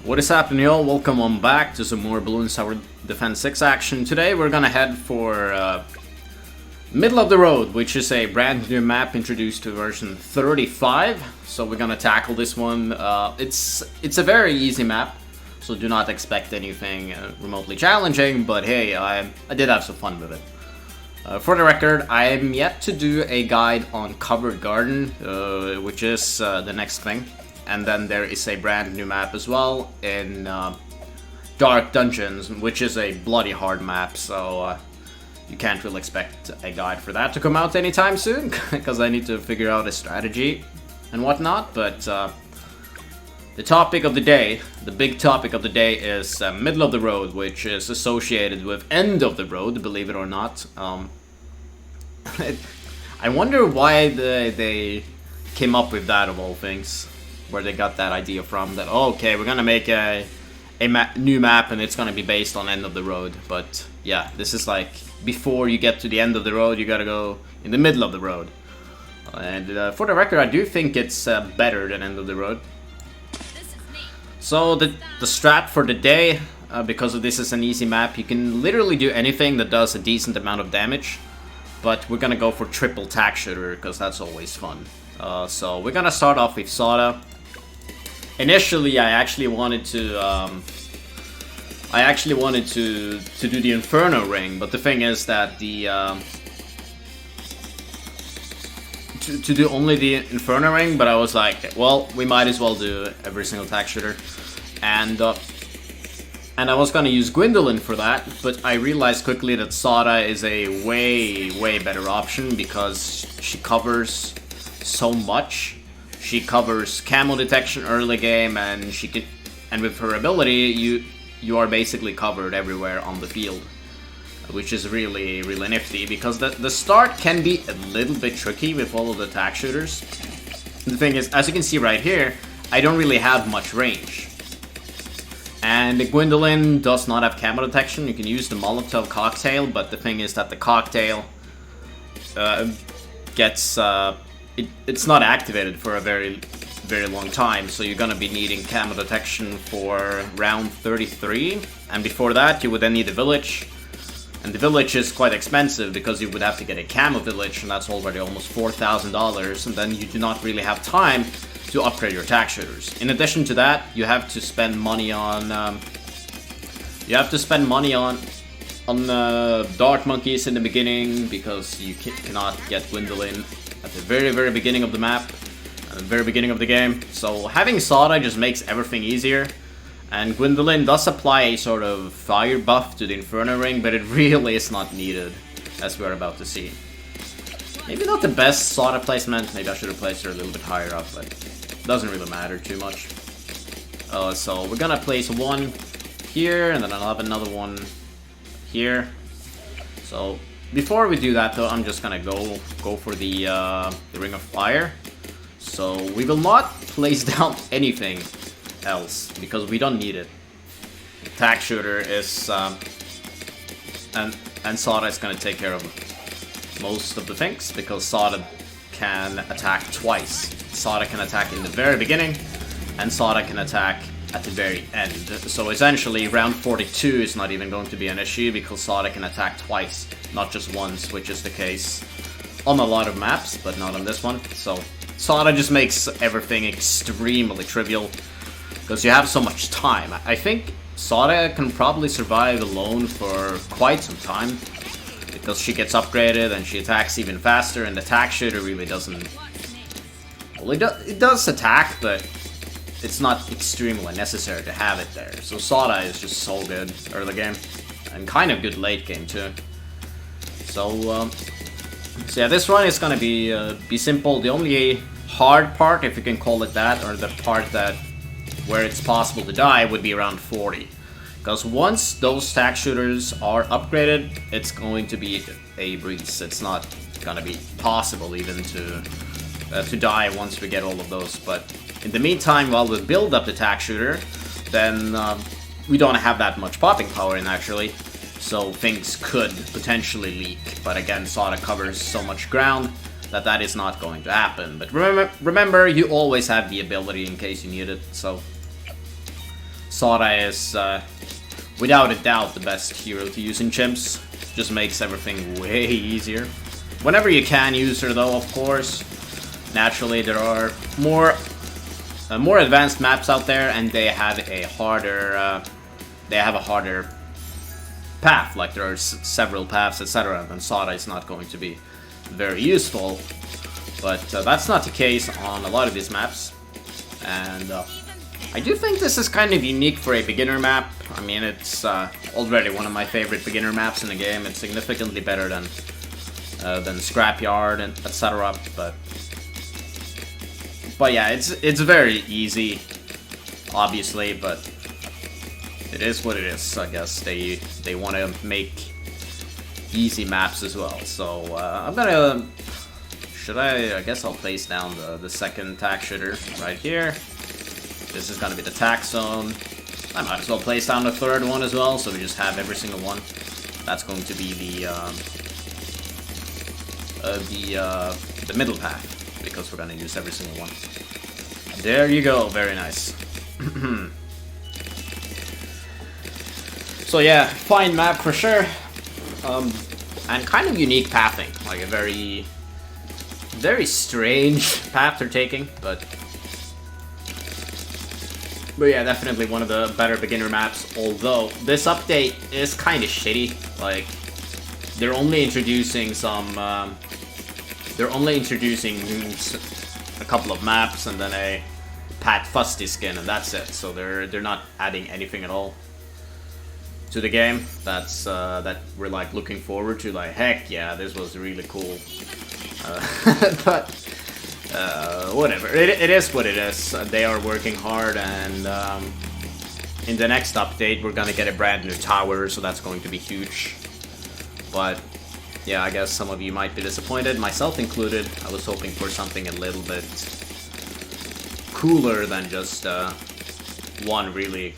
What is happening, y'all? Welcome on back to some more Bloons Tower Defense 6 action. Today we're gonna head for Middle of the Road, which is a brand new map introduced to version 35. So we're gonna tackle this one. It's a very easy map, so do not expect anything remotely challenging, but hey, I did have some fun with it. For the record, I am yet to do a guide on Covered Garden, which is the next thing. And then there is a brand new map as well in Dark Dungeons, which is a bloody hard map, so you can't really expect a guide for that to come out anytime soon, because I need to figure out a strategy and whatnot. But the topic of the day, the big topic of the day, is Middle of the Road, which is associated with End of the Road, believe it or not. I wonder why they came up with that, of all things. Where they got that idea from, that, oh, okay, we're gonna make a new map and it's gonna be based on End of the Road. But yeah, this is like, before you get to the end of the road, you gotta go in the middle of the road. And for the record, I do think it's better than End of the Road. So the strat for the day, because this is an easy map, you can literally do anything that does a decent amount of damage. But we're gonna go for triple tack shooter, because that's always fun. So we're gonna start off with Soda. Initially, I actually wanted to do the Inferno Ring, but the thing is that the to do only the Inferno Ring, but I was like, well, we might as well do every single tack shooter, and I was gonna use Gwendolyn for that, but I realized quickly that Soda is a way better option because she covers so much. She covers camo detection early game, and with her ability, you are basically covered everywhere on the field, which is really nifty, because the start can be a little bit tricky with all of the tack shooters. The thing is, as you can see right here, I don't really have much range. And the Gwendolyn does not have camo detection. You can use the Molotov cocktail, but the thing is that the cocktail gets it's not activated for a very long time, so you're gonna be needing camo detection for round 33, and before that you would then need a village, and the village is quite expensive because you would have to get a camo village, and that's already almost $4,000, and then you do not really have time to upgrade your tack shooters. In addition to that, you have to spend money on Dart Monkeys in the beginning, because you cannot get Gwendolyn at the very beginning of the map, at the very beginning of the game. So having Soda just makes everything easier, and Gwendolyn does apply a sort of fire buff to the Inferno Ring, but it really is not needed, as we're about to see. Maybe not the best Soda placement, maybe I should have placed her a little bit higher up, but it doesn't really matter too much. So we're gonna place one here, and then I'll have another one here. So before we do that, though, I'm just gonna go for the Ring of Fire. So we will not place down anything else because we don't need it. Tack shooter is and Soda is gonna take care of most of the things, because Soda can attack twice. Soda can attack in the very beginning, and Soda can attack at the very end. So essentially, round 42 is not even going to be an issue, because Soda can attack twice, not just once, which is the case on a lot of maps, but not on this one. So Soda just makes everything extremely trivial, because you have so much time. I think Soda can probably survive alone for quite some time, because she gets upgraded and she attacks even faster, and the tack shooter really doesn't... Well, it does attack, but it's not extremely necessary to have it there. So Soda is just so good early game, and kind of good late game too. So yeah, this run is gonna be simple. The only hard part, if you can call it that, or the part where it's possible to die, would be around 40. Because once those tack shooters are upgraded, it's going to be a breeze. It's not gonna be possible even to die once we get all of those. But in the meantime, while we build up the tack shooter, then we don't have that much popping power in, actually. So things could potentially leak. But again, Soda covers so much ground that is not going to happen. But remember, you always have the ability in case you need it. So Sada is, without a doubt, the best hero to use in Chimps. Just makes everything way easier. Whenever you can use her, though, of course. Naturally, there are more advanced maps out there, and they have a harder path. Like there are several paths, etc. And Sada is not going to be very useful. But that's not the case on a lot of these maps. And I do think this is kind of unique for a beginner map. I mean, it's already one of my favorite beginner maps in the game. It's significantly better than Scrapyard and etc. But yeah, it's very easy, obviously. But it is what it is. I guess they want to make easy maps as well. So I'm gonna. I guess I'll place down the second Tack shooter right here. This is gonna be the Tack zone. I might as well place down the third one as well, so we just have every single one. That's going to be the middle path, because we're gonna use every single one. There you go, very nice. So yeah, fine map for sure. And kind of unique pathing, like a very strange path they're taking, but yeah, definitely one of the better beginner maps. Although this update is kind of shitty. Like they're only introducing a couple of maps and then a Pat Fusty skin, and that's it. So they're not adding anything at all to the game. That's that we're like looking forward to. Like, heck yeah, this was really cool. But whatever, it is what it is. They are working hard, and in the next update we're gonna get a brand new tower, so that's going to be huge. But yeah, I guess some of you might be disappointed, myself included. I was hoping for something a little bit cooler than just one really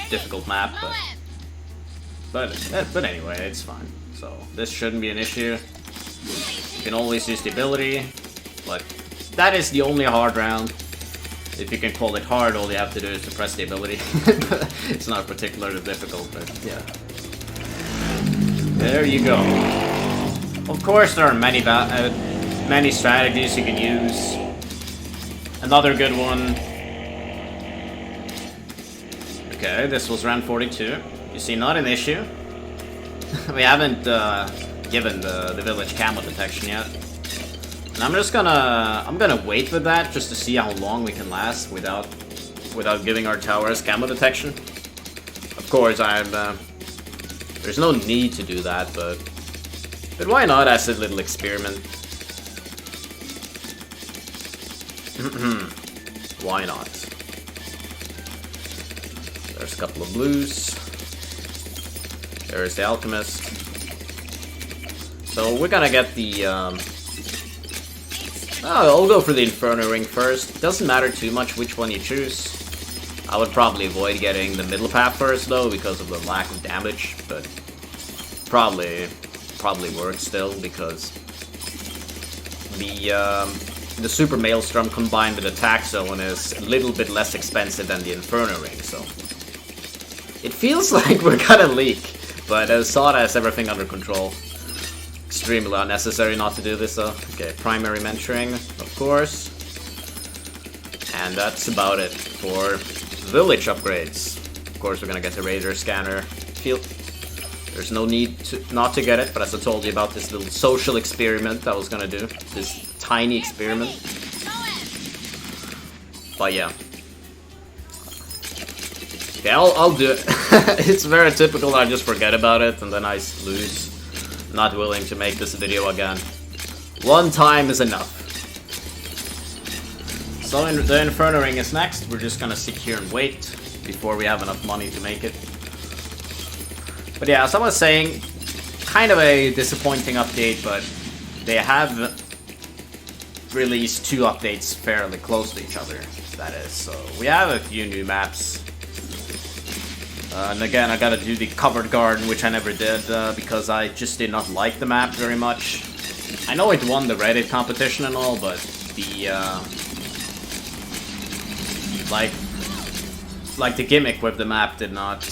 difficult map, but anyway, it's fine. So this shouldn't be an issue. You can always use the ability, but that is the only hard round. If you can call it hard, all you have to do is to press the ability. It's not particularly difficult, but yeah. There you go. Of course, there are many strategies you can use. Another good one. Okay, this was round 42. You see, not an issue. We haven't given the village camo detection yet. And I'm gonna wait with that just to see how long we can last without giving our towers camo detection. Of course, there's no need to do that, but why not as a little experiment? Why not? There's a couple of blues. There's the alchemist. So we're gonna get the I'll go for the Inferno Ring first. Doesn't matter too much which one you choose. I would probably avoid getting the middle path first though, because of the lack of damage, but probably works still, because the Super Maelstrom combined with the Tack Zone is a little bit less expensive than the Inferno Ring, so it feels like we're gonna leak, but Sada has everything under control. Extremely unnecessary not to do this though. Okay, primary mentoring, of course. And that's about it for village upgrades. Of course, we're gonna get the radar scanner. There's no need not to get it, but as I told you about this little social experiment I was gonna do. This tiny experiment. But yeah. Okay, I'll do it. It's very typical, I just forget about it and then I lose. Not willing to make this video again. One time is enough. So the Inferno Ring is next. We're just gonna sit here and wait before we have enough money to make it. But yeah, as I was saying, kind of a disappointing update, but they have released 2 updates fairly close to each other, that is. So we have a few new maps. And again, I gotta do the covered garden, which I never did, because I just did not like the map very much. I know it won the Reddit competition and all, but the, like the gimmick with the map did not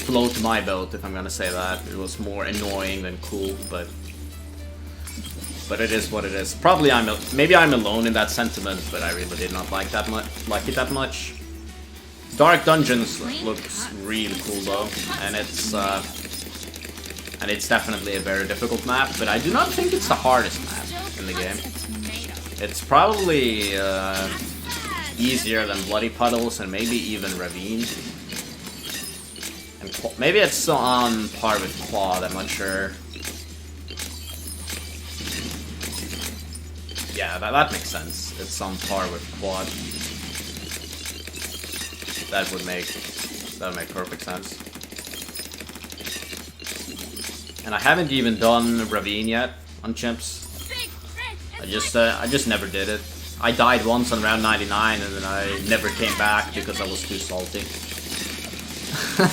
float my boat, if I'm gonna say that. It was more annoying than cool, but it is what it is. Probably maybe I'm alone in that sentiment, but I really did not like it that much. Dark Dungeons looks really cool though, and it's definitely a very difficult map, but I do not think it's the hardest map in the game. It's probably easier than Bloody Puddles and maybe even Ravine. And maybe it's on par with Quad, I'm not sure. Yeah, that makes sense. It's on par with Quad. That would make perfect sense. And I haven't even done Ravine yet on Chimps. I just never did it. I died once on round 99 and then I never came back because I was too salty.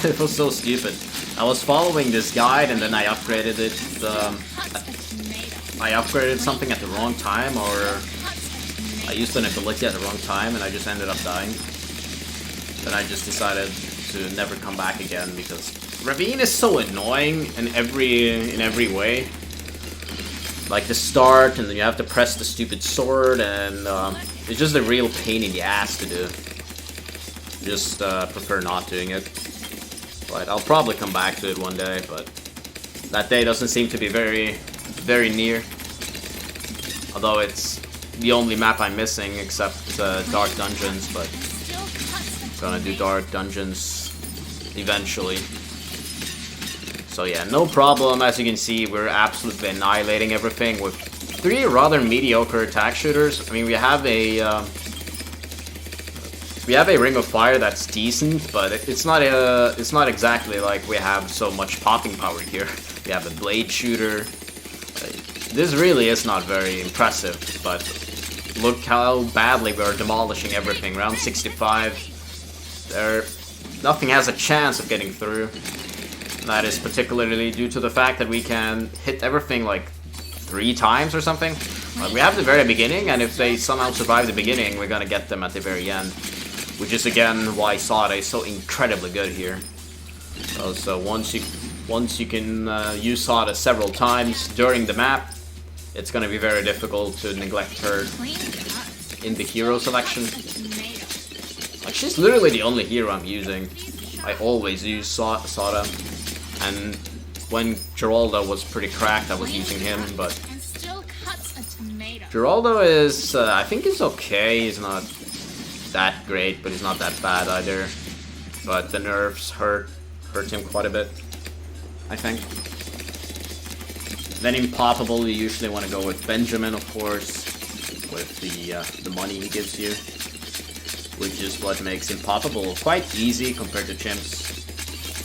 It was so stupid. I was following this guide and then I upgraded it. I upgraded something at the wrong time, or I used an ability at the wrong time and I just ended up dying. Then I just decided to never come back again because Ravine is so annoying in every way. Like the start, and then you have to press the stupid sword, and it's just a real pain in the ass to do. Just prefer not doing it. But I'll probably come back to it one day, but that day doesn't seem to be very, very near. Although it's the only map I'm missing except Dark Dungeons, but I'm gonna do Dark Dungeons eventually. So yeah, no problem. As you can see, we're absolutely annihilating everything with 3 rather mediocre attack shooters. I mean, we have a Ring of Fire that's decent, but it's not exactly like we have so much popping power here. We have a blade shooter. This really is not very impressive, but look how badly we're demolishing everything. Round 65, nothing has a chance of getting through. That is particularly due to the fact that we can hit everything like 3 times or something. Like we have the very beginning, and if they somehow survive the beginning, we're gonna get them at the very end. Which is again why Sada is so incredibly good here. So once you can use Sada several times during the map, it's gonna be very difficult to neglect her in the hero selection. Like she's literally the only hero I'm using. I always use Sada. And when Geraldo was pretty cracked, I was using him, but Geraldo is, I think he's okay. He's not that great, but he's not that bad either. But the nerfs hurt him quite a bit, I think. Then in Poppable, you usually want to go with Benjamin, of course, with the money he gives you, which is what makes Impoppable quite easy compared to Chimps.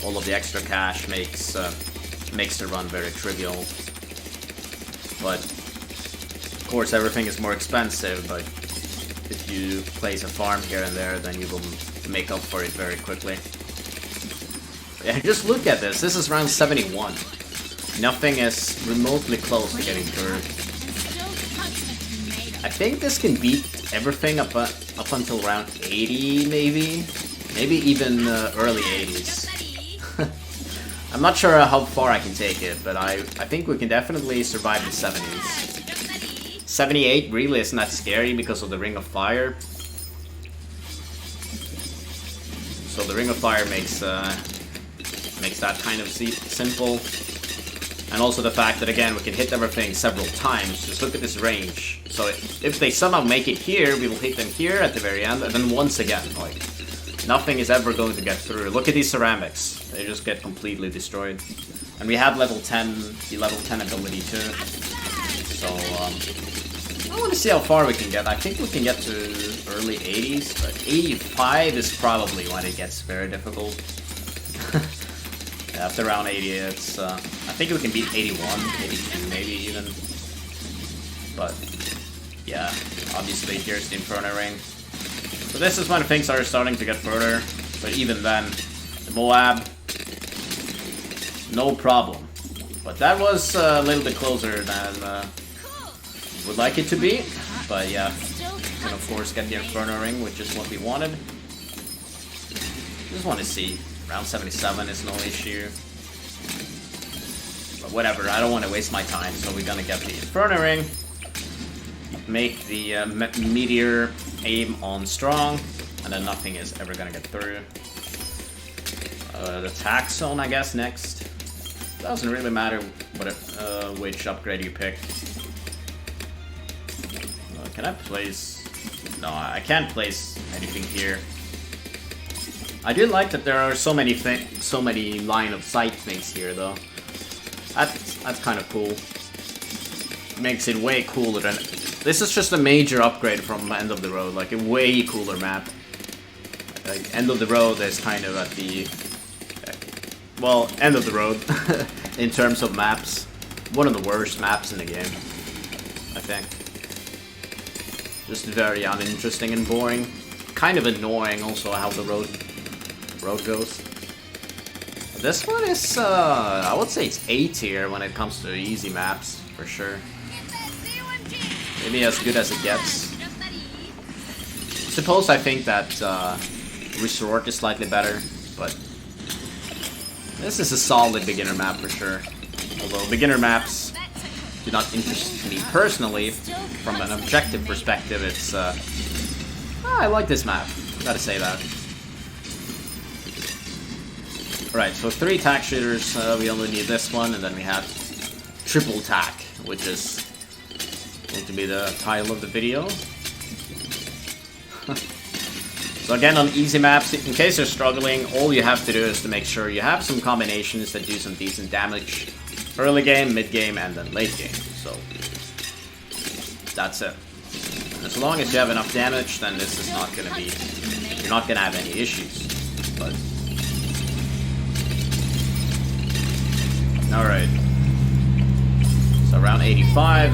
All of the extra cash makes the run very trivial. But of course everything is more expensive, but if you place a farm here and there, then you will make up for it very quickly. Yeah, just look at this. This is round 71. Nothing is remotely close to getting through. I think this can beat everything up until round 80, maybe? Maybe even early 80s. I'm not sure how far I can take it, but I think we can definitely survive the 70s. 78 really isn't that scary because of the Ring of Fire. So the Ring of Fire makes that kind of simple. And also the fact that, again, we can hit everything several times. Just look at this range. So if they somehow make it here, we will hit them here at the very end, and then once again, like, nothing is ever going to get through. Look at these ceramics. They just get completely destroyed. And we have the level 10 ability too. So, I want to see how far we can get. I think we can get to early 80s, but 85 is probably when it gets very difficult. Yeah, after round 80, it's, I think we can beat 81, 82 maybe even. But, yeah, obviously here's the Inferno Ring. So this is when things are starting to get further, but even then, the Moab, no problem. But that was a little bit closer than would like it to be, but yeah, we can of course get the Inferno Ring, which is what we wanted. Just want to see. Round 77 is no issue. But whatever, I don't want to waste my time, so we're gonna get the Inferno Ring. Make the Meteor aim on strong, and then nothing is ever gonna get through. The Tack Zone, I guess, next. Doesn't really matter what which upgrade you pick. Can I place... No, I can't place anything here. I do like that there are so many line of sight things here, though. That's kind of cool. Makes it way cooler than... This is just a major upgrade from End of the Road, like a way cooler map. Like, End of the Road is kind of at the... Well, End of the Road, in terms of maps. One of the worst maps in the game, I think. Just very uninteresting and boring. Kind of annoying also how the road goes. This one is, I would say it's A tier when it comes to easy maps, for sure. Maybe as good as it gets. Suppose I think that Resort is slightly better, but this is a solid beginner map for sure. Although beginner maps do not interest me personally, from an objective perspective, it's I like this map, gotta say that. Right, so 3 tack shooters, we only need this one, and then we have triple tack, which is going to be the title of the video. So again, on easy maps, in case you're struggling, all you have to do is to make sure you have some combinations that do some decent damage early game, mid game, and then late game. So that's it. And as long as you have enough damage, then this is not gonna be... You're not gonna have any issues. But alright. So round 85.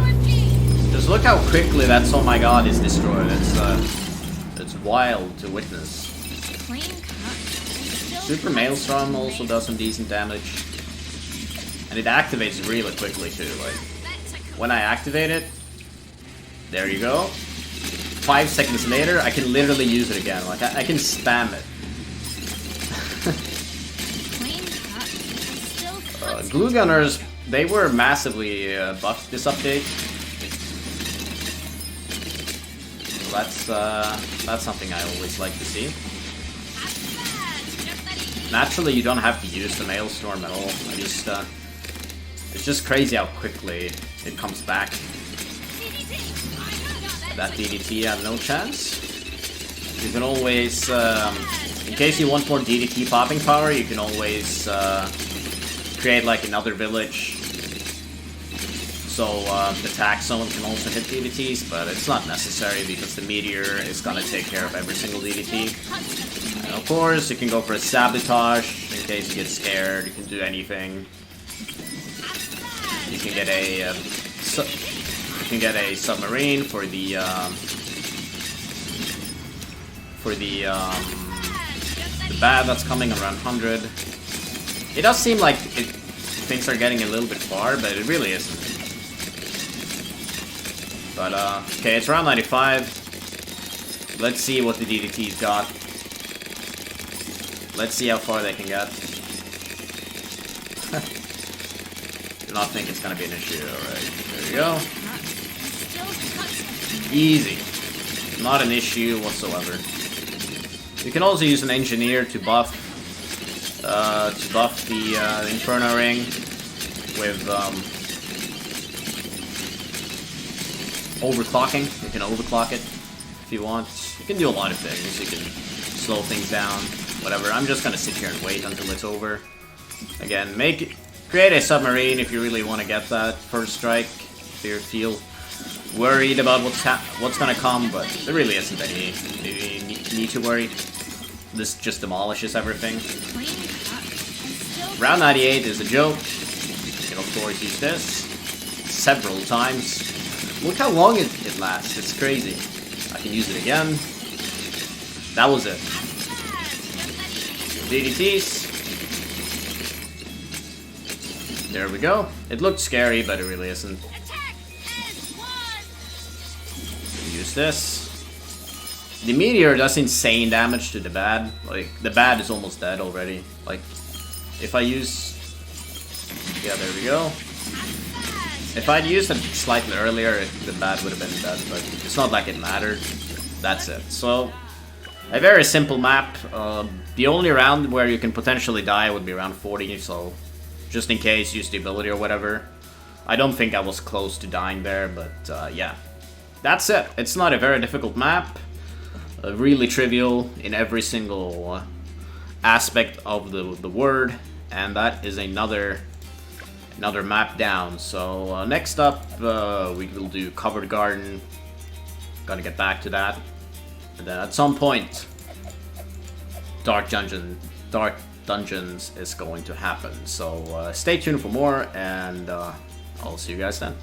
Just look how quickly that's, oh my god, is destroyed. It's wild to witness. Super Maelstrom also does some decent damage. And it activates really quickly too, like... When I activate it, there you go. 5 seconds later, I can literally use it again. Like, I can spam it. Glue Gunners, they were massively buffed this update. So that's something I always like to see. Naturally, you don't have to use the Maelstrom at all. It's just crazy how quickly it comes back. That DDT had no chance. You can always, in case you want more DDT popping power, you can always create like another village. So the Tack Zone can also hit DDTs, but it's not necessary because the Meteor is gonna take care of every single DDT. And of course, you can go for a Sabotage in case you get scared. You can do anything. You can get a submarine for the bad that's coming around 100. It does seem like things are getting a little bit far, but it really isn't. But okay, it's around 95. Let's see what the DDT's got. Let's see how far they can get. Do not think it's gonna be an issue. Alright, there you go. Easy. Not an issue whatsoever. You can also use an engineer to buff the Inferno Ring with overclocking. You can overclock it if you want. You can do a lot of things. You can slow things down, whatever. I'm just gonna sit here and wait until it's over. Again, create a submarine if you really want to get that first strike. If you feel worried about what's gonna come, but there really isn't any need to worry. This just demolishes everything. Round 98 is a joke. You can of course use this several times. Look how long it lasts. It's crazy. I can use it again. That was it. DDTs. There we go. It looked scary, but it really isn't. Use this. The meteor does insane damage to the bad. Like, the bad is almost dead already. Like, if I use... Yeah, there we go. If I'd used it slightly earlier, the bad would have been dead, but it's not like it mattered. That's it. So, a very simple map. The only round where you can potentially die would be round 40, so just in case, use the ability or whatever. I don't think I was close to dying there, but yeah. That's it. It's not a very difficult map. Really trivial in every single aspect of the word, and that is another map down. So next up, we will do Covered Garden. Gotta get back to that. And then at some point, Dark Dungeons is going to happen. So stay tuned for more, and I'll see you guys then.